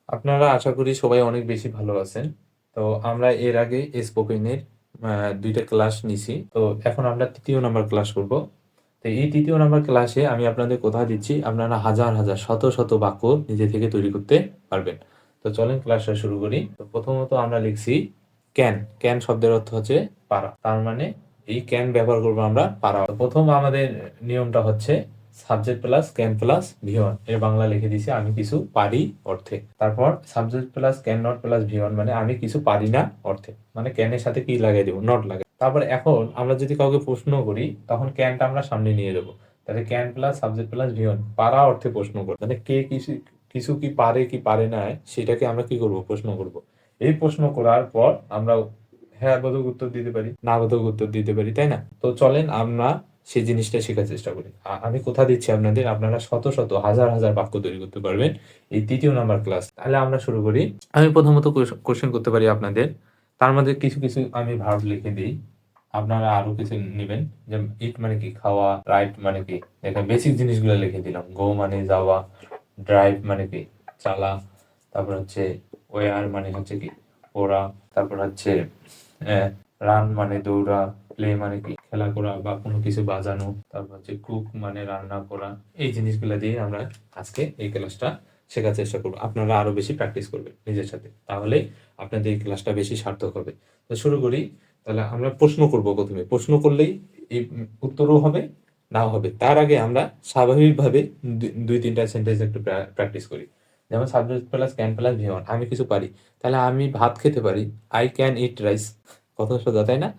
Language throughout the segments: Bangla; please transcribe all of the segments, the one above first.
আপনারা আশা করি সবাই অনেক বেশি ভালো আছেন। তো আমরা এর আগে স্পোকেনের ২ টা ক্লাস নিছি। তো এখন আমরা ৩য় নাম্বার ক্লাস করব। তো এই ৩য় নাম্বার ক্লাসে আমি আপনাদের কথা দিচ্ছি আপনারা হাজার, হাজার শত, শত বাক্য নিজে থেকে তৈরি করতে পারবেন। তো চলেন ক্লাসটা শুরু করি। তো প্রথমত আমরা লিখছি ক্যান। ক্যান শব্দের অর্থ হচ্ছে পারা। তার মানে এই ক্যান ব্যবহার করব আমরা পারা। তো প্রথম আমাদের নিয়মটা হচ্ছে subject plus can plus V1 এর বাংলা লিখে দিছি আমি কিছু পারি অর্থে। তারপর subject plus can not plus V1 মানে আমি কিছু পারি না অর্থে। মানে ক্যানের সাথে কি লাগাই দেব? নট লাগাই। তারপর এখন আমরা যদি কাউকে প্রশ্ন করি তখন ক্যানটা আমরা সামনে নিয়ে যাব। তাহলে can plus subject plus V1 পারা অর্থে প্রশ্ন করব। মানে কে কিছু কিছু কি পারে কি পারে না সেটাকে আমরা কি করব? প্রশ্ন করব। এই প্রশ্ন করার পর আমরা হ্যাঁ বোধক উত্তর দিতে পারি, না বোধক উত্তর দিতে পারি, তাই না? তো চলেন আমরা সেই জিনিসটা শেখার চেষ্টা করি। আমি কথা দিচ্ছি আপনাদের আপনারা শত, শত হাজার, হাজার বাক্য তৈরি করতে পারবেন এই ৩য় নাম্বার ক্লাস। তাহলে আমরা শুরু করি। আমি প্রথমত কোয়েশ্চেন করতে পারি আপনাদের। তার মধ্যে কিছু, কিছু আমি ভার্ব লিখে দেই। আপনারা আরো কিছু নিবেন। যেমন ইট মানে কি? খাওয়া, রাইট মানে কি? দেখেন বেসিক জিনিসগুলো লিখে দিলাম। গো মানে যাওয়া, ড্রাইভ মানে কি? চালা। তারপর হচ্ছে ওয়্যার মানে হচ্ছে কি? পড়া। তারপর হচ্ছে রান মানে দৌড়া, প্লে মানে কি? খেলা করা বা কোনো কিছু বাজানো। তারপর হচ্ছে কুক মানে রান্না করা। এই জিনিসগুলো দিয়ে আমরা আজকে এই ক্লাসটা শেখার চেষ্টা করব। আপনারা আরো বেশি প্র্যাকটিস করবেন নিজের সাথে। তাহলেই আপনাদের এই ক্লাসটা বেশি সার্থক হবে। তো শুরু করি। তাহলে আমরা প্রশ্ন করব প্রথমে। প্রশ্ন করলেই এই উত্তরও হবে, নাও হবে। তার আগে আমরা স্বাভাবিকভাবে ২-৩ টা সেন্টেন্স একটু প্র্যাকটিস করি। যেমন subject plus can plus V1 আমি কিছু পারি। তাহলে আমি ভাত খেতে পারি। I can eat rice কত সোজা, তাই না?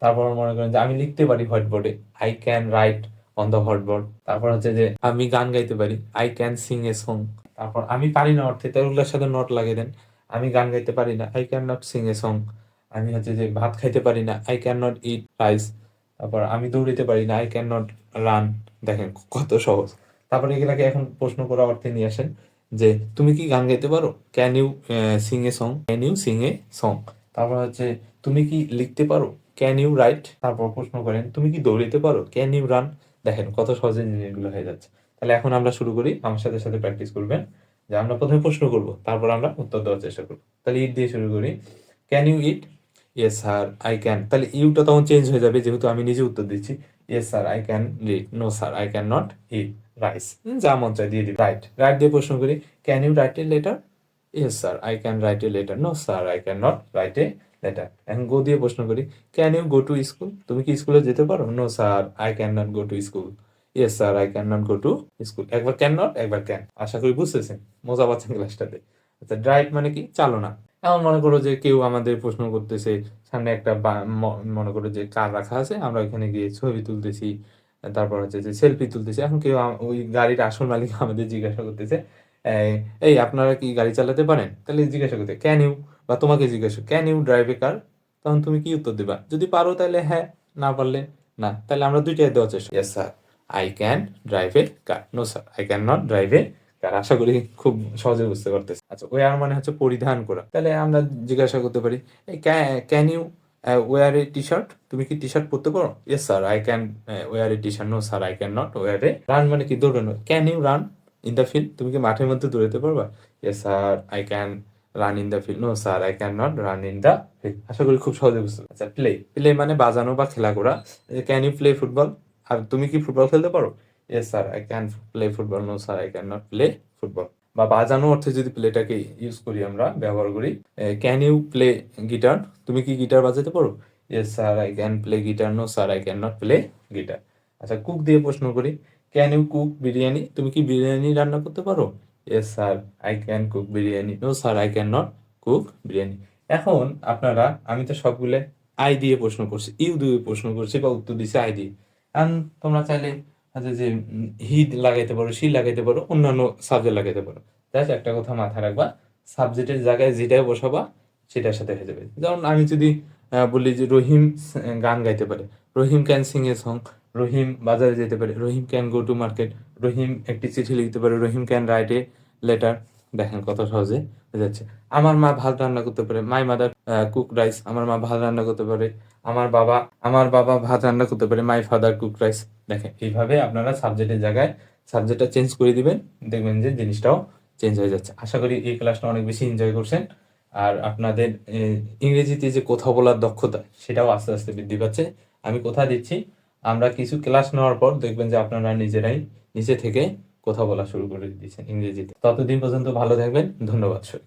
তারপর মনে করেন যে আমি লিখতে পারি হোয়াইট বোর্ডে। I can write on the whiteboard। তারপর হচ্ছে যে আমি গান গাইতে পারি। I can sing a song। তারপর আমি পারি না অর্থে তাই ওগুলোর সাথে নট লাগিয়ে দেন। আমি গান গাইতে পারি না। I cannot sing a song। আমি হচ্ছে যে ভাত খাইতে পারি না। I cannot eat rice। তারপর আমি দৌড়াইতে পারি না। I cannot run। দেখেন কত সহজ। তারপরে এগুলাকে এখন প্রশ্ন করা অর্থে নিয়ে আসেন যে তুমি কি গান গাইতে পারো? Can you sing a song? Can you sing a song? তারপর হচ্ছে তুমি কি লিখতে পারো? Can you write? তারপর প্রশ্ন করেন তুমি কি দৌড়াইতে পারো? Can you run? দেখেন কত সহজে জিনিসগুলো হয়ে যাচ্ছে। তাহলে এখন আমরা শুরু করি। আমার সাথে সাথে প্র্যাকটিস করবেন। যে আমরা প্রথমে প্রশ্ন করব, তারপর আমরা উত্তর দেওয়ার চেষ্টা করব। তাহলে ইট দিয়ে শুরু করি। Can you eat? Yes sir I can. তাহলে ইউটা তখন চেঞ্জ হয়ে যাবে যেহেতু আমি নিজে উত্তর দিচ্ছি। Yes sir I can read. No sir I can not eat rice. যা মন চায় দিয়ে দিই। রাইট। রাইট দিয়ে প্রশ্ন করি। Can you write a letter? Yes sir I can write a letter. No sir I can not write a letter. এখন গো দিয়ে প্রশ্ন করি। Can you go to school? তুমি কি স্কুলে যেতে পারো? No sir I can not go to school. Yes sir I can not go to school. একবার ক্যান নট, একবার ক্যান। আশা করি বুঝতেছেন, মজা পাচ্ছেন ক্লাসটাতে। আচ্ছা, ড্রাইভ মানে কি? চালনা। এখন মনে করো যে কেউ আমাদের প্রশ্ন করতেছে, সামনে একটা মনে করো যে কার রাখা আছে, আমরা ওইখানে গিয়ে ছবি তুলতেছি, তারপর হচ্ছে যে সেলফি তুলতেছি। এখন কেউ ওই গাড়ির আসল মালিক আমাদের জিজ্ঞাসা করতেছে, এই এই আপনারা কি গাড়ি চালাতে পারেন? তাহলে জিজ্ঞাসা করতে ক্যান ইউ, বা তোমাকে জিজ্ঞাসা ক্যান ইউ ড্রাইভ এ কার? তখন তুমি কি উত্তর দেবা? যদি পারো তাহলে হ্যাঁ, না পারলে না। তাহলে আমরা দুইটাই দেওয়ার চেষ্টা। Yes sir I can drive a car. No sir I can not drive a car. আশা করি খুব সহজে বুঝতে পারতেছি। আচ্ছা, ওয়্যার মানে হচ্ছে পরিধান করা। তাহলে আমরা জিজ্ঞাসা করতে পারি, এই can you wear a T shirt? তুমি কি টি শার্ট পরতে পারো? Yes sir I can wear a T shirt. No sir I can not wear a. Run মানে কি? দৌড়ানো। Can you run in the field? তুমি কি মাঠের মধ্যে দৌড়াতে পারবা? Yes sir I can run in the field. No sir I can not run in the field. আশা করি খুব সহজে বুঝতে পারছি। আচ্ছা, প্লে। প্লে মানে বাজানো বা খেলা করা। Can you play football? আর তুমি কি ফুটবল খেলতে পারো? Yes sir I can play football. No sir I can not play football. বা বাজানো অর্থে যদি প্লেটাকে ইউজ করি, আমরা ব্যবহার করি, ক্যান ইউ প্লে গিটার? তুমি কি গিটার বাজাতে পারো? Yes sir I can play guitar. No sir I can not play guitar. আচ্ছা, কুক দিয়ে প্রশ্ন করি। Can you cook biryani? তুমি কি বিরিয়ানি রান্না করতে পারো? Yes sir I can cook biryani. No sir I can not cook biryani. এখন আপনারা, আমি তো সবগুলো আই দিয়ে প্রশ্ন করছি, ইউ দিয়ে প্রশ্ন করছি বা উত্তর দিছি আই দিয়ে। এখন তোমরা চাইলে আচ্ছা যে হি লাগাইতে পারো, সি লাগাইতে পারো, অন্যান্য সাবজেক্ট লাগাইতে পারো। জাস্ট একটা কথা মাথায় রাখবা, সাবজেক্টের জায়গায় যেটাই বসাবা সেটার সাথে হয়ে যাবে। যেমন আমি যদি বলি যে রহিম গান গাইতে পারে, রহিম ক্যান সিং এ সং। রহিম বাজারে যেতে পারে, রহিম ক্যান গো টু মার্কেট। রহিম একটি চিঠি লিখতে পারে, রহিম ক্যান রাইট এ লেটার। দেখেন কত সহজে হয়ে যাচ্ছে। আমার মা ভাত রান্না করতে পারে, মাই মাদার কুক রাইস। আমার মা ভাত রান্না করতে পারে। আমার বাবা আমার বাবা ভাত রান্না করতে পারে, মাই ফাদার কুক রাইস। দেখেন এইভাবে আপনারা সাবজেক্টের জায়গায় সাবজেক্টটা চেঞ্জ করে দিবেন, দেখবেন যে জিনিসটাও চেঞ্জ হয়ে যাচ্ছে। আশা করি এই ক্লাসটা অনেক বেশি এনজয় করছেন। আর আপনাদের ইংরেজিতে যে কথা বলার দক্ষতা সেটাও আস্তে, আস্তে বৃদ্ধি পাচ্ছে। আমি কথা দিচ্ছি আমরা কিছু ক্লাস নেওয়ার পর দেখবেন যে আপনারা নিজেরাই নিজে থেকে কথা বলা শুরু করে দিয়েছেন ইংরেজিতে। ততদিন পর্যন্ত ভালো থাকবেন। ধন্যবাদ সবাইকে।